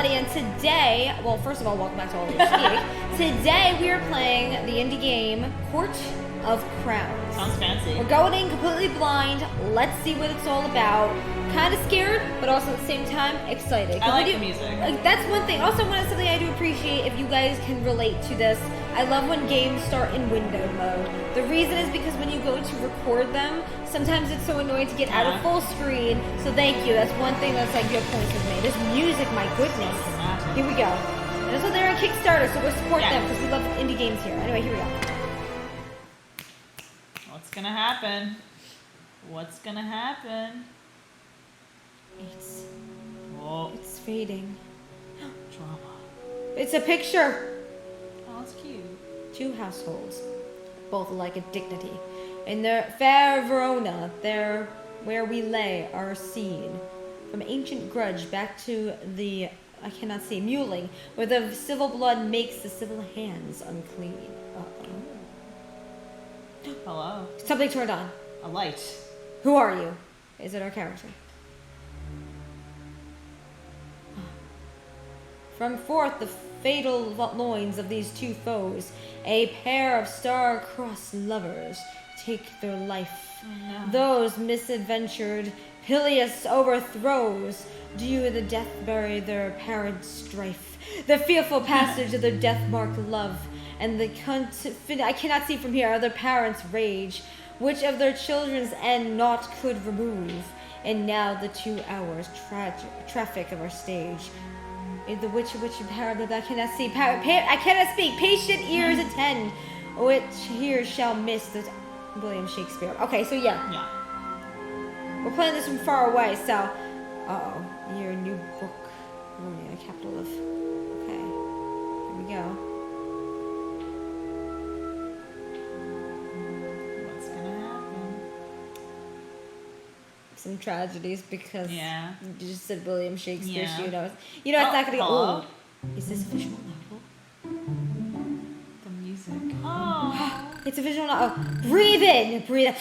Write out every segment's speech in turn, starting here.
everybody, and today, well, first of all, welcome back to AAOG. Today we are playing the indie game Court of Crowns. Sounds fancy. We're going in completely blind. Let's see what it's all about. Kind of scared, but also at the same time excited. I like the music. That's one thing. Also, something I do appreciate if you guys can relate to this. I love when games start in window mode. The reason is because when you go to record them, sometimes it's so annoying to get out of full screen. So thank you. That's one thing that's like good points with me. This music, my goodness. Here we go. And also they're on Kickstarter, so we'll support them because we love indie games here. Anyway, here we go. What's gonna happen? What's gonna happen? It's fading. Drama. It's a picture. Oh, it's cute. Two households, both alike in dignity. In the fair Verona, there where we lay our scene. From ancient grudge back to the, I cannot see, muling, where the civil blood makes the civil hands unclean. Hello. Something turned on. A light. Who are you? Is it our character? From forth the fatal loins of these two foes, a pair of star-crossed lovers take their life. Oh, no. Those misadventured, Peleus overthrows, due the death bury their apparent strife. The fearful passage of their death-marked love, and the I cannot see from here, their parents' rage, which of their children's end naught could remove. And now the 2 hours traffic of our stage. In the which parable I cannot see, I cannot speak. Patient ears attend, which here shall miss the William Shakespeare. Okay, so yeah. We're playing this from far away, so your new book, a capital of. Okay, here we go. What's gonna happen? Some tragedies because you just said William Shakespeare. Yeah. So you know it's not gonna go. Hello? Oh, is this a visual novel? The music. Oh. It's a visual novel. Breathe in, breathe out.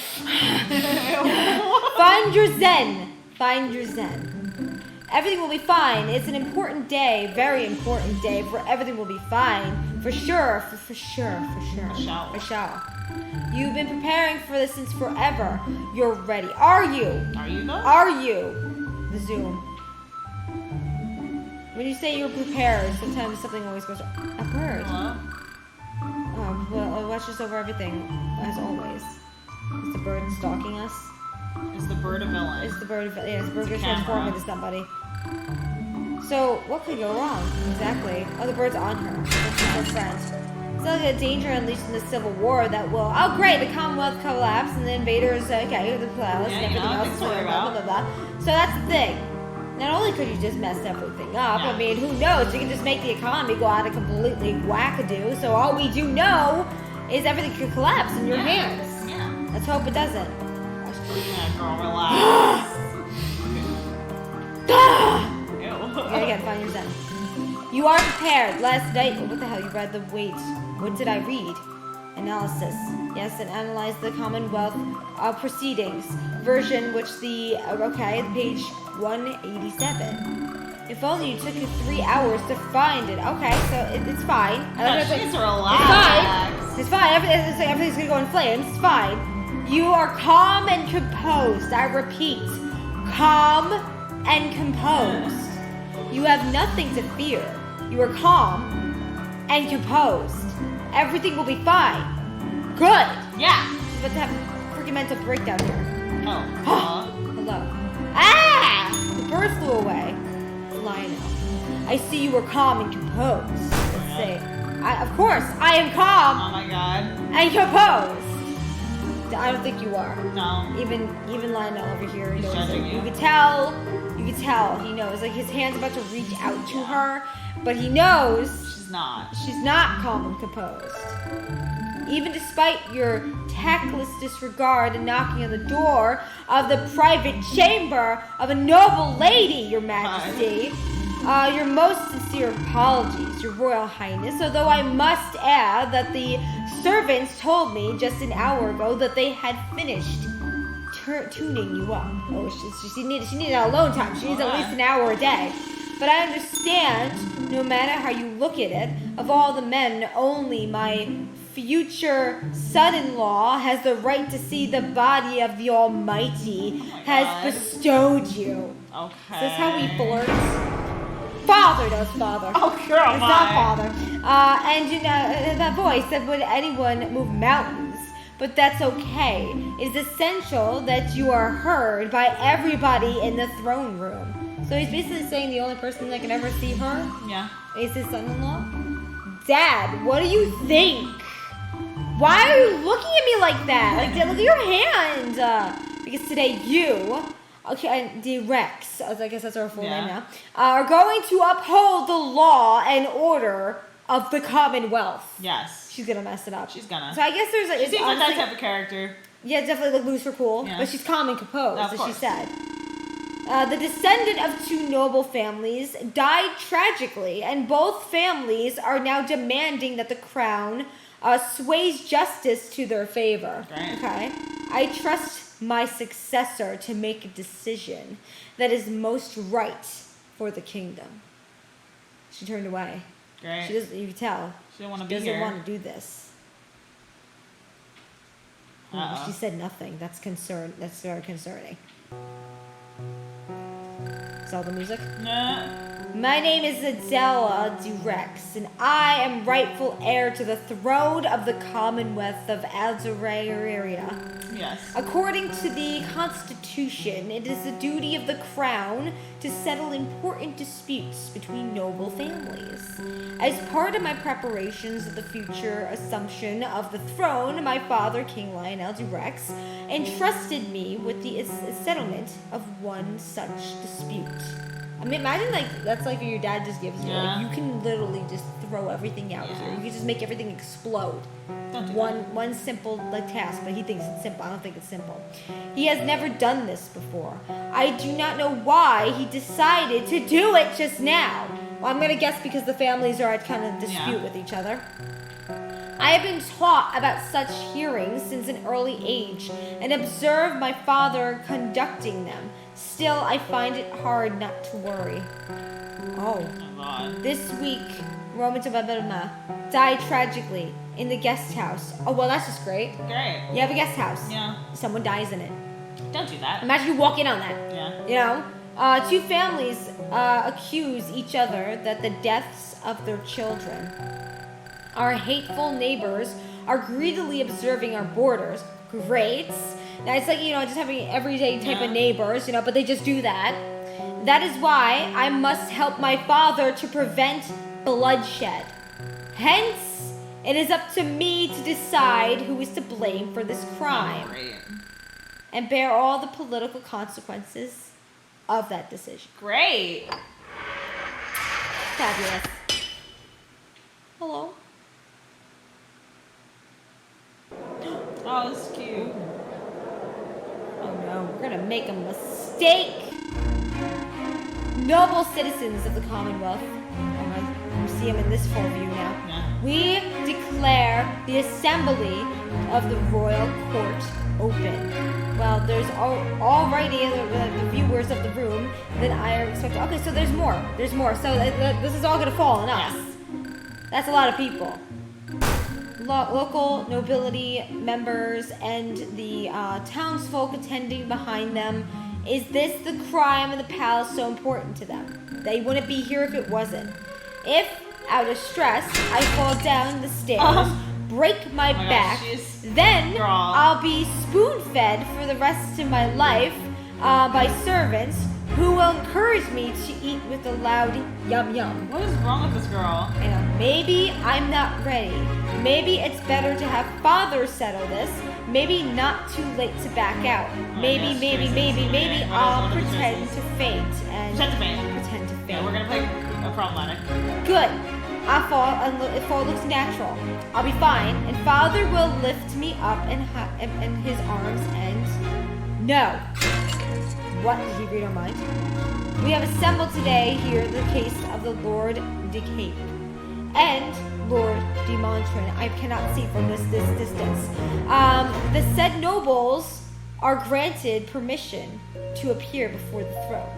Find your zen. Find your zen. Everything will be fine. It's an important day, very important day. For everything will be fine. For sure. For sure. For sure. You've been preparing for this since forever. You're ready. Are you? Are you though? Are you? The Zoom. When you say you're prepared, sometimes something always goes wrong. A bird. Hello? Well, watch us over everything, as always. Is the bird stalking us? Is the bird a villain? Is the bird going to It's a transform camera. into somebody? So, what could go wrong? Exactly. Oh, the bird's on her. That's her friend. It's like a danger unleashed in the Civil War that will... Oh, great! The Commonwealth collapsed and the invaders... Okay, the palace and everything else. Blah, blah, blah. So that's the thing. Not only could you just mess everything up, I mean, who knows? You can just make the economy go out of completely wackadoo. So all we do know is everything could collapse in your hands. Yeah. Let's hope it doesn't. Yeah, girl, relax. Ew. Again, find your zen. You are prepared. Last night, what the hell? You read the wait. What did I read? Analysis. Yes, and analyze the Commonwealth proceedings version, which page 187. If only you took you 3 hours to find it. Okay, so it's fine. She's relaxed. It's fine. Everything's gonna go in flames. It's fine. You are calm and composed. I repeat, calm and composed. You have nothing to fear. You are calm and composed. Everything will be fine. Good. Yeah. But to have a freaking mental breakdown here. Oh. Hello. Ah! The bird flew away. Lionel. I see you were calm and composed. Let's see. Of course, I am calm Oh my god. and composed. I don't think you are. No. Even Lionel over here He's knows judging it. you. You could tell. He knows. Like his hand's about to reach out to her, but he knows She's not calm and composed. Even despite your tactless disregard and knocking on the door of the private chamber of a noble lady, Your Majesty, your most sincere apologies, Your Royal Highness, although I must add that the servants told me just an hour ago that they had finished tuning you up. Oh, she needed alone time. She needs at least an hour a day. but I understand, no matter how you look at it, of all the men, only my future son-in-law has the right to see the body of the Almighty has bestowed you. Okay. Is this how we flirt? Father does, father. Oh, girl, it's not father. And you know, that voice that would anyone move mountains. But that's okay. It is essential that you are heard by everybody in the throne room. So he's basically saying the only person that can ever see her is his son-in-law. Dad, what do you think? Why are you looking at me like that? Like, look at your hand. Because today you, the Rex, I guess that's our full name now, are going to uphold the law and order of the Commonwealth. Yes. She's gonna mess it up. She's gonna. So I guess there's like. She seems like that type of character. Yeah, definitely like loose for cool, but she's calm and composed, as she said. The descendant of two noble families died tragically, and both families are now demanding that the crown sways justice to their favor. Great. Okay? I trust my successor to make a decision that is most right for the kingdom. She turned away. Great. She doesn't. You can tell. She doesn't want to She be here. doesn't want to do this. She said nothing. That's very concerning. Is all the music? No. My name is Adela Durex, and I am rightful heir to the throne of the Commonwealth of Algeria. Yes. According to the Constitution, it is the duty of the Crown to settle important disputes between noble families. As part of my preparations of the future assumption of the throne, my father, King Lionel Durex, entrusted me with the settlement of one such dispute. I mean, imagine that's like what your dad just gives you. Like, you can literally just throw everything out here. You can just make everything explode. Don't do One simple task, but he thinks it's simple. I don't think it's simple. He has never done this before. I do not know why he decided to do it just now. Well, I'm gonna guess because the families are at kind of dispute with each other. I have been taught about such hearings since an early age and observed my father conducting them. Still, I find it hard not to worry. Oh God. This week, Roman died tragically in the guest house. Oh, well, that's just great. Great. You have a guest house. Yeah. Someone dies in it. Don't do that. Imagine you walk in on that. Yeah. You know? Two families accuse each other that the deaths of their children. Our hateful neighbors are greedily observing our borders. Great. Now, it's like, just having everyday type of neighbors, but they just do that. That is why I must help my father to prevent bloodshed. Hence, it is up to me to decide who is to blame for this crime and bear all the political consequences of that decision. Great. Fabulous. Hello. Oh, this is cute. Oh no, we're gonna make a mistake. Noble citizens of the Commonwealth. You see them in this full view now. Yeah. We declare the assembly of the royal court open. Well, there's already the viewers of the room that I expect. Okay, so there's more. There's more. So this is all gonna fall on us. That's a lot of people. Local nobility members and the townsfolk attending behind them. Is this the crime of the palace so important to them? They wouldn't be here if it wasn't. If, out of stress, I fall down the stairs, break my back, then I'll be spoon-fed for the rest of my life by servants who will encourage me to eat with a loud yum yum. What is wrong with this girl? Maybe I'm not ready. Maybe it's better to have father settle this. Maybe not too late to back out. Maybe I'll pretend to faint and pretend to faint. Yeah, we're gonna play a problematic. Good. I'll fall, and if fall looks natural, I'll be fine, and father will lift me up in his arms and no. What? Did he read our mind? We have assembled today here the case of the Lord de Cape and Lord de Montran. I cannot see from this distance. The said nobles are granted permission to appear before the throne.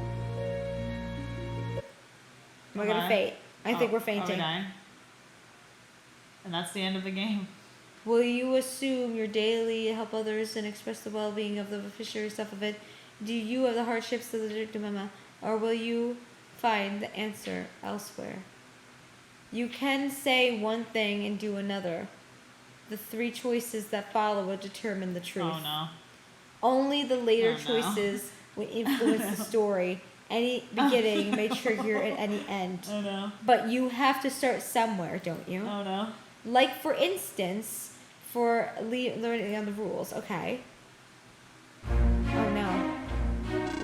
We're gonna faint. I think we're fainting. Are we dying? And that's the end of the game. Will you assume your daily help others and express the well-being of the fishery stuff of it? Do you have the hardships of the dilemma, or will you find the answer elsewhere? You can say one thing and do another. The three choices that follow will determine the truth. Oh no. Only the later choices will influence the story. Any beginning may trigger at any end. Oh no. But you have to start somewhere, don't you? Oh no. Like, for instance, for learning on the rules. Okay. Oh no.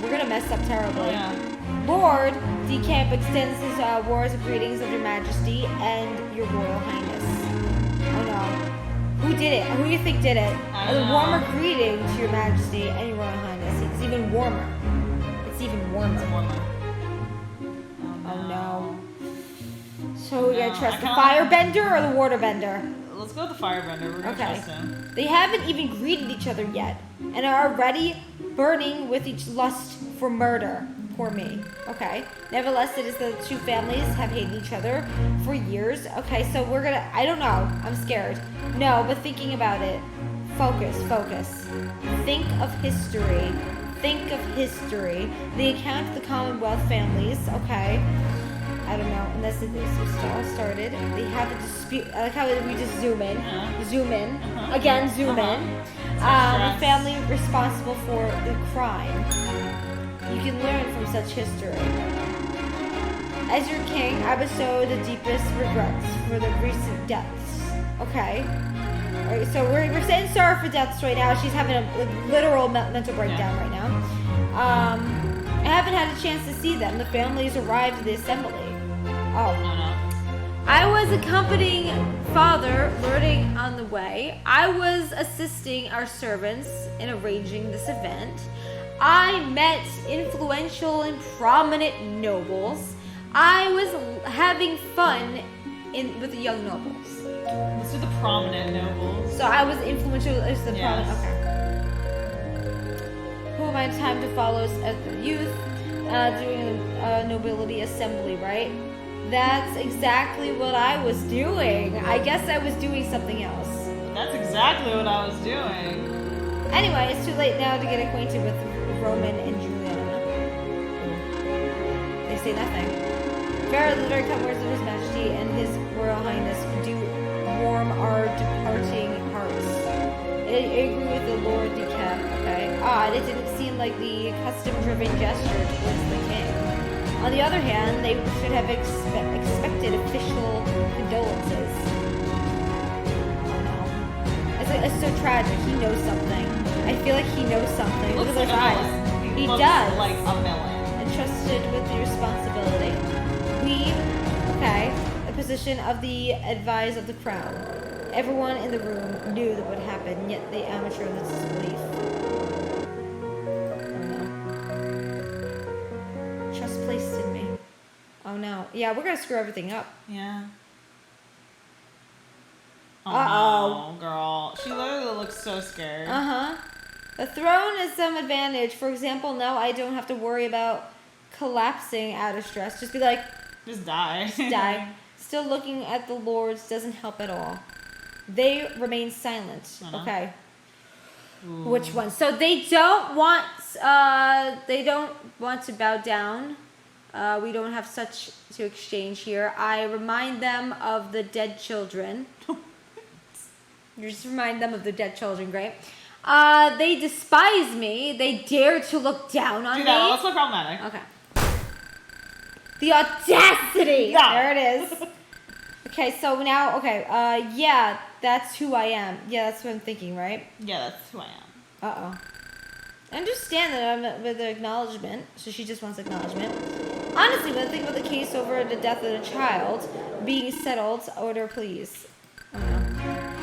We're gonna mess up terribly. Oh, yeah. Lord Decamp extends his words of greetings of your majesty and your royal highness. Oh no. Who did it? Who do you think did it? A warmer greeting to your majesty and your royal highness. It's even warmer. It's even warmer. It's warmer. Oh no. So we gotta trust the firebender or the waterbender? Let's go with the firebender. We're gonna trust him. They haven't even greeted each other yet and are already burning with each lust for murder. Poor me. Okay. Nevertheless, it is the two families have hated each other for years. Okay, so we're gonna, I don't know. I'm scared. No, but thinking about it. Focus. Think of history. Think of history. The account of the Commonwealth families. Okay. I don't know. Unless it is all started. They have a dispute. I like how we just zoom in. Zoom in. Again, zoom in. The family responsible for the crime. You can learn from such history. As your king, I bestow the deepest regrets for the recent deaths. Okay. Alright, so we're saying sorry for deaths right now. She's having a literal mental breakdown right now. I haven't had a chance to see them. The families arrived at the assembly. Oh. I was accompanying father, learning on the way. I was assisting our servants in arranging this event. I met influential and prominent nobles. I was having fun with the young nobles. Let's do the prominent nobles. So I was influential as the prominent. Yes. Okay. Who am I time to follow as the youth doing a nobility assembly, right? That's exactly what I was doing. I guess I was doing something else. That's exactly what I was doing. Anyway, it's too late now to get acquainted with Roman and Juliana. They say nothing. The very kind words of His Majesty and His Royal Highness do warm our departing hearts. I agree with the Lord Decamp, okay? Odd, it didn't seem like the custom-driven gesture towards the king. On the other hand, they should have expected official condolences. Oh no. It's so tragic. He knows something. I feel like he knows something. Look at those eyes. He does. Like a villain. Entrusted with the responsibility. The position of the advised of the crown. Everyone in the room knew that would happen, yet the amateur of this disbelief. Oh no. Trust placed in me. Oh no. Yeah, we're gonna screw everything up. Yeah. Uh-oh. No, girl. She literally looks so scared. The throne is some advantage. For example, now I don't have to worry about collapsing out of stress. Just be like... Just die. Just die. Still looking at the lords doesn't help at all. They remain silent. Okay. Ooh. Which one? So they don't want to bow down. We don't have such to exchange here. I remind them of the dead children. You just remind them of the dead children, great. They despise me. They dare to look down on me. Let's look problematic. Okay. The audacity! No. There it is. Okay, so now, yeah, that's who I am. Yeah, that's what I'm thinking, right? Yeah, that's who I am. Uh-oh. I understand that I'm with the acknowledgement, so she just wants acknowledgement. Honestly, when I think about the case over the death of the child being settled, order please. Oh no.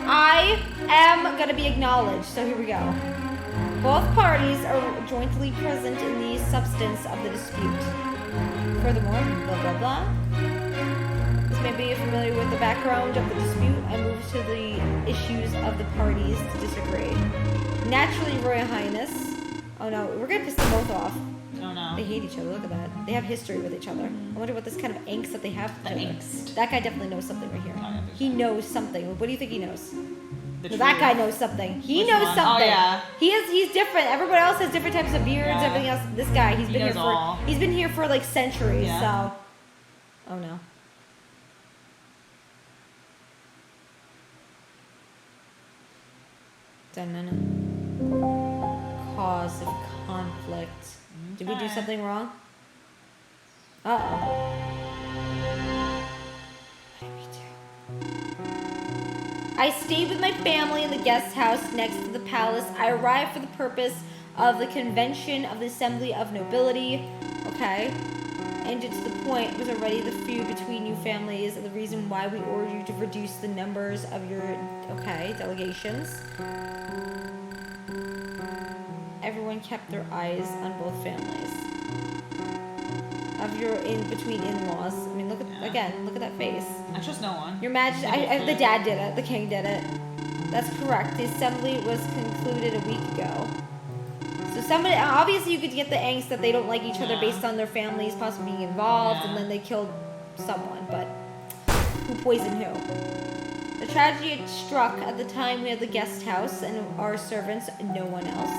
I am gonna be acknowledged, so here we go. Both parties are jointly present in the substance of the dispute. Furthermore, blah blah blah. This may be familiar with the background of the dispute. I move to the issues of the parties to disagree. Naturally, Royal Highness. Oh no, we're gonna piss them both off. Oh no. They hate each other. Look at that. They have history with each other. I wonder what this kind of angst that they have with The each other. angst. That guy definitely knows something right here. Oh, yeah, He knows something. What do you think he knows? The No, that truth. guy knows something. He Which knows one? something. Oh, yeah. He's different. Everybody else has different types of beards, Yeah. everything else. This guy, he's He been here knows for all. he's been here for like centuries, Yeah. so oh no. Dun-dun-dun. Cause of conflict. Did we do Okay. something wrong? Uh-oh. What did we do? I stayed with my family in the guest house next to the palace. I arrived for the purpose of the convention of the Assembly of Nobility. Okay. And to the point was already the feud between you families and the reason why we ordered you to reduce the numbers of your, delegations. Everyone kept their eyes on both families. Of your between in-laws. I mean, look at look at that face. I trust no one. Your Majesty, the dad did it. The king did it. That's correct. The assembly was concluded a week ago. So somebody, obviously, you could get the angst that they don't like each other Yeah. based on their families possibly being involved, Yeah. and then they killed someone. But who poisoned who? The tragedy had struck at the time we had the guest house and our servants, no one else.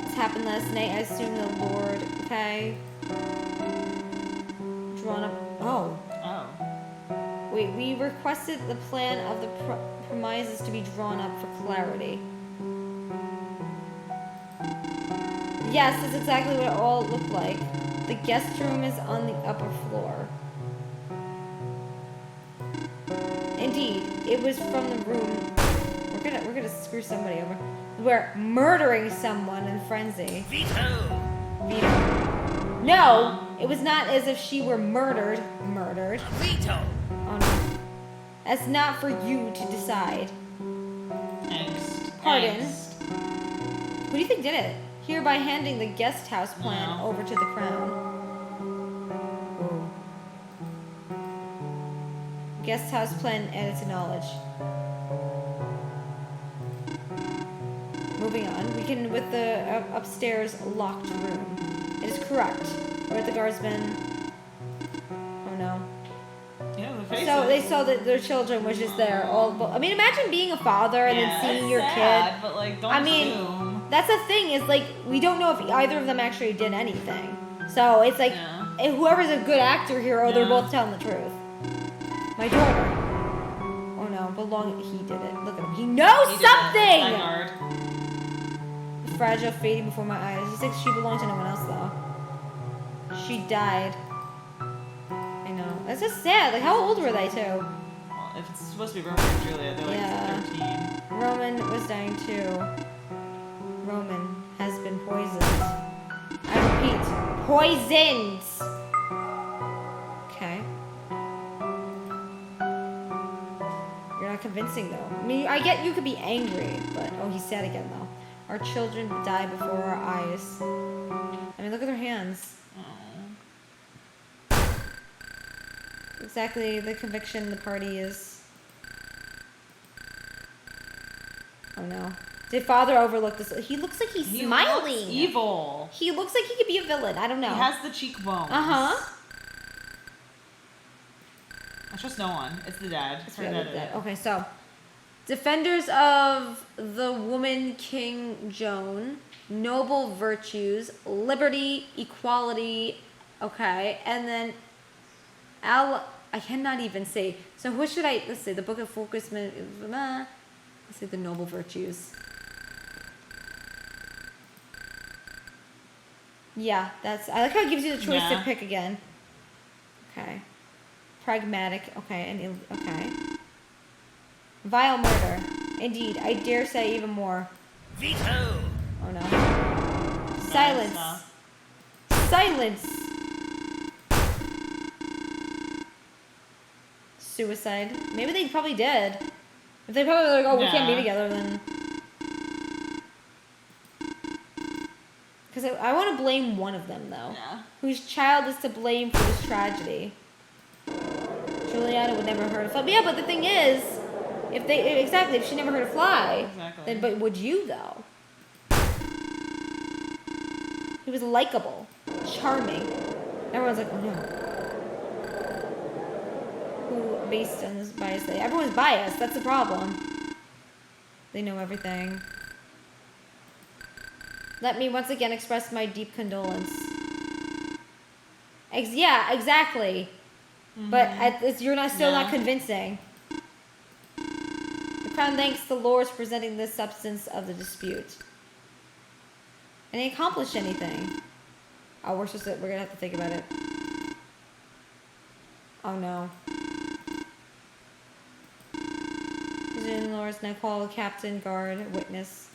This happened last night. I assume the Lord. Okay. Drawn up. Oh. Oh. Wait, we requested the plan of the premises to be drawn up for clarity. Yes, that's exactly what it all looked like. The guest room is on the upper floor. Indeed, it was from the room. We're gonna screw somebody over. We're murdering someone in frenzy. Veto! Veto. No, it was not as if she were murdered. Murdered. Veto! Oh no. That's not for you to decide. Angst. Pardon? Angst. Who do you think did it? Hereby handing the guest house plan No. over to the crown. Ooh. Guest house plan added to knowledge. Moving on, we can with the upstairs locked room. It is correct. Where the guardsmen. Oh no. Yeah, the faces. So they saw that their children was just there. I mean, imagine being a father and Yeah, then seeing it's your sad, kid. But like, don't I mean, assume. That's the thing is like we don't know if either of them actually did anything. So it's like Yeah. whoever's a good actor here, they're Yeah. both telling the truth. My daughter. Oh no, he did it. Look at him. He knows He did it. something. That guard. Fragile fading before my eyes. He thinks she belonged to no one else though. She died. I know. That's just sad. Like how old were they too? Well, if it's supposed to be Romeo and Juliet, they're like Yeah. 13. Roman was dying too. Roman has been poisoned. I repeat, poisoned! Okay. You're not convincing though. I mean, I get you could be angry, but oh, he's sad again though. Our children die before our eyes. I mean, look at their hands. Oh. Exactly the conviction the party is. Oh no. Did father overlook this? He looks like he's He smiling. looks evil. He looks like he could be a villain. I don't know. He has the cheekbones. Uh-huh. I trust no one. It's the dad. It's Her really dad did dead. it. Okay, so defenders of the woman King Joan, noble virtues, liberty, equality. Okay, and then I cannot even say. So who should I? Let's say the Book of Focus. Let's say the noble virtues. Yeah, that's. I like how it gives you the choice to Yeah. pick again. Okay. Pragmatic. Okay, okay. Vile murder. Indeed, I dare say even more. Veto! Oh no. Silence. Nice, Silence. Suicide. Maybe they probably did. If they probably were like, oh, we can't be Yeah. together, then. Because I want to blame one of them, though. Yeah. Whose child is to blame for this tragedy. Juliana would never hurt a fly. Yeah, but the thing is, if she never hurt a fly, Exactly. then but would you though? He was likable. charming. Everyone's like, oh no. Who based on this bias? Everyone's biased. That's the problem. They know everything. Let me once again express my deep condolence. Yeah, exactly. But you're still not convincing. The Crown thanks the Lords for presenting the substance of the dispute. And they accomplished anything. Oh, we're gonna have to think about it. Oh no. President Lords now call captain, guard, witness.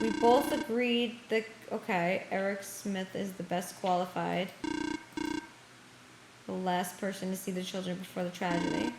We both agreed that, okay, Eric Smith is the best qualified. The last person to see the children before the tragedy.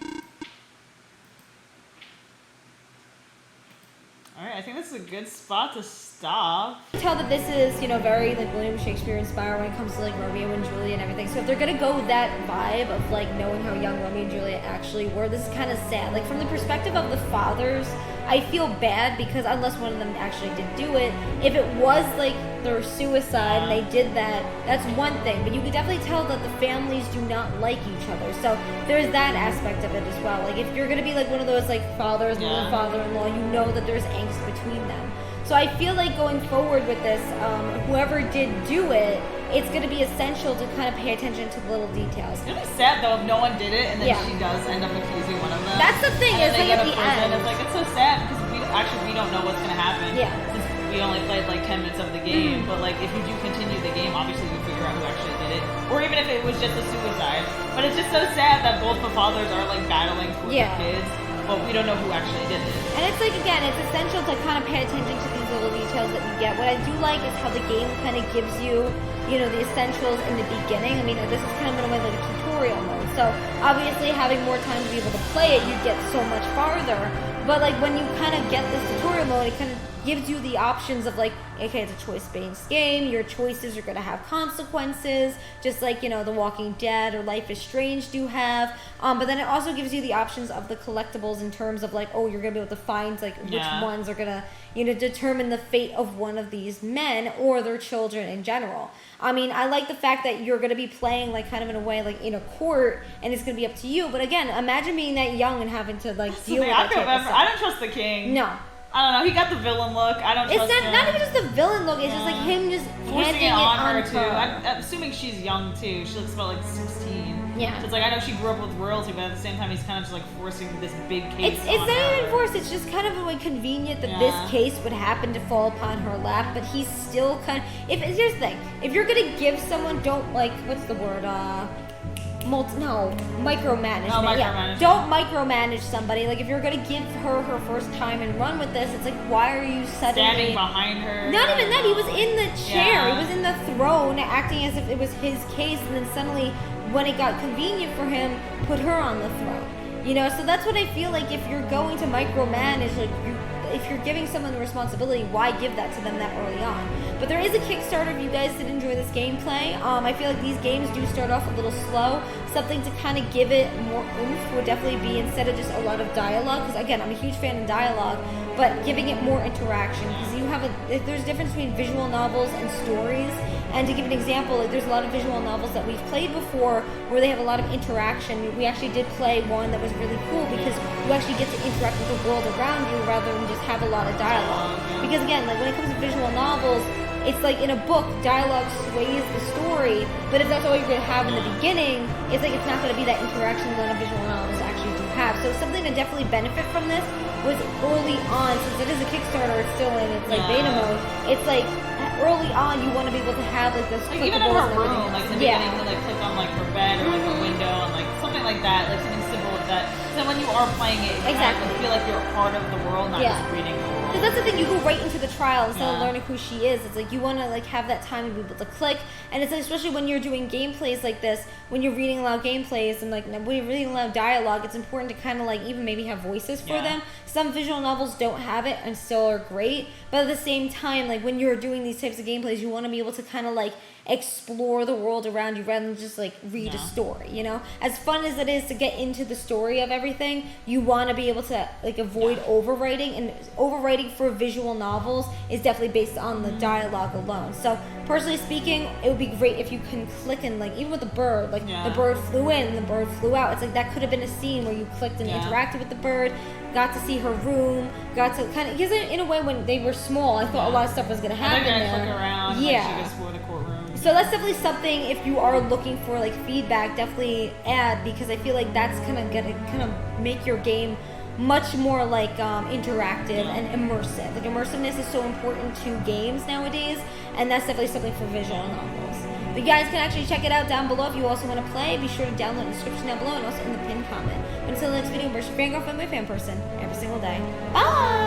Alright, I think this is a good spot to stop. Tell that this is, very like William Shakespeare inspired when it comes to like Romeo and Juliet and everything. So if they're gonna go with that vibe of like knowing how young Romeo and Juliet actually were, this is kind of sad. Like from the perspective of the fathers, I feel bad because unless one of them actually did do it, if it was like their suicide and they did that, that's one thing. But you could definitely tell that the families do not like each other. So there's that aspect of it as well. Like if you're gonna be like one of those like fathers and father-in-law, you know that there's angst between them. So I feel like going forward with this, whoever did do it, it's going to be essential to kind of pay attention to the little details. It's really sad though if no one did it and then she does end up accusing one of them. That's the thing. And it's like at the end. It's like it's so sad because we don't know what's going to happen. Yeah. Since we only played like 10 minutes of the game, but like if you do continue the game, obviously you figure out who actually did it, or even if it was just a suicide. But it's just so sad that both the fathers are like battling for their kids, but we don't know who actually did it. And it's like, again, it's essential to kind of pay attention to these little details that you get. What I do like is how the game kind of gives you, the essentials in the beginning. I mean, this is kind of in a way like a tutorial mode. So obviously having more time to be able to play it, you get so much farther. But like when you kind of get this tutorial mode, it kind of gives you the options of like, okay, it's a choice-based game. Your choices are going to have consequences, just like, The Walking Dead or Life is Strange do have. But then it also gives you the options of the collectibles in terms of like, oh, you're going to be able to find like which ones are going to, determine the fate of one of these men or their children in general. I mean, I like the fact that you're going to be playing like kind of in a way like in a court and it's going to be up to you. But again, imagine being that young and having to like deal with that type of stuff. I don't trust the king. No. I don't know. He got the villain look. I don't trust him. It's not even just the villain look. It's just like him just forcing it on her too. I'm assuming she's young too. She looks about like 16. Yeah. So it's like I know she grew up with royalty, but at the same time, he's kind of just like forcing this big case. It's not even forced. It's just kind of like convenient that this case would happen to fall upon her lap. But he's still kind of. Here's the thing. If you're gonna give someone, don't like what's the word? Micromanagement. No, micromanagement. Don't micromanage somebody. Like if you're gonna give her her first time and run with this, it's like why are you suddenly standing behind her? Not even that. He was in the chair. He was in the throne, acting as if it was his case, and then suddenly, when it got convenient for him, put her on the throne. So that's what I feel like. If you're going to micromanage, like if you're giving someone the responsibility, why give that to them that early on? But there is a Kickstarter if you guys did enjoy this gameplay. I feel like these games do start off a little slow. Something to kind of give it more oomph would definitely be instead of just a lot of dialogue. Because again, I'm a huge fan of dialogue, but giving it more interaction. Because there's a difference between visual novels and stories. And to give an example, like there's a lot of visual novels that we've played before where they have a lot of interaction. We actually did play one that was really cool because you actually get to interact with the world around you rather than just have a lot of dialogue. Because again, like when it comes to visual novels, it's like in a book, dialogue sways the story, but if that's all you're going to have in the beginning, it's like it's not going to be that interaction that visual novels actually do have. So something to definitely benefit from this was early on, since it is a Kickstarter, it's still in its like beta mode, it's like early on you want to be able to have like this like even in her room, like in the beginning to like click on like her bed or like a window and like something like that, like something simple like that. So when you are playing it, you feel like you're a part of the world, not just reading the world. Because that's the thing, you go right into the trial instead of learning who she is. It's like you want to like have that time to be able to click, and it's like, especially when you're doing gameplays like this, when you're reading aloud gameplays and like when you're reading aloud dialogue, it's important to kind of like even maybe have voices for them. Some visual novels don't have it and still are great, but at the same time, like when you're doing these types of gameplays, you want to be able to kind of like explore the world around you rather than just like read a Yeah. story, you know? As fun as it is to get into the story of everything, you want to be able to like avoid overwriting, and overwriting for visual novels is definitely based on the dialogue alone. So personally speaking, it would be great if you can click and like, even with the bird, like the bird flew in and the bird flew out. It's like that could have been a scene where you clicked and interacted with the bird, got to see her room, got to kind of, because in a way when they were small, I thought a lot of stuff was going to happen I there. click around, yeah. like she could explore the courtroom. So that's definitely something, if you are looking for like feedback, definitely add, because I feel like that's kind of gonna kind of make your game much more like interactive and immersive. Like immersiveness is so important to games nowadays, and that's definitely something for visual novels. But you guys can actually check it out down below if you also want to play. Be sure to download the description down below and also in the pinned comment. But until the next video, embrace your fangirl, fanboy, fan person every single day. Bye!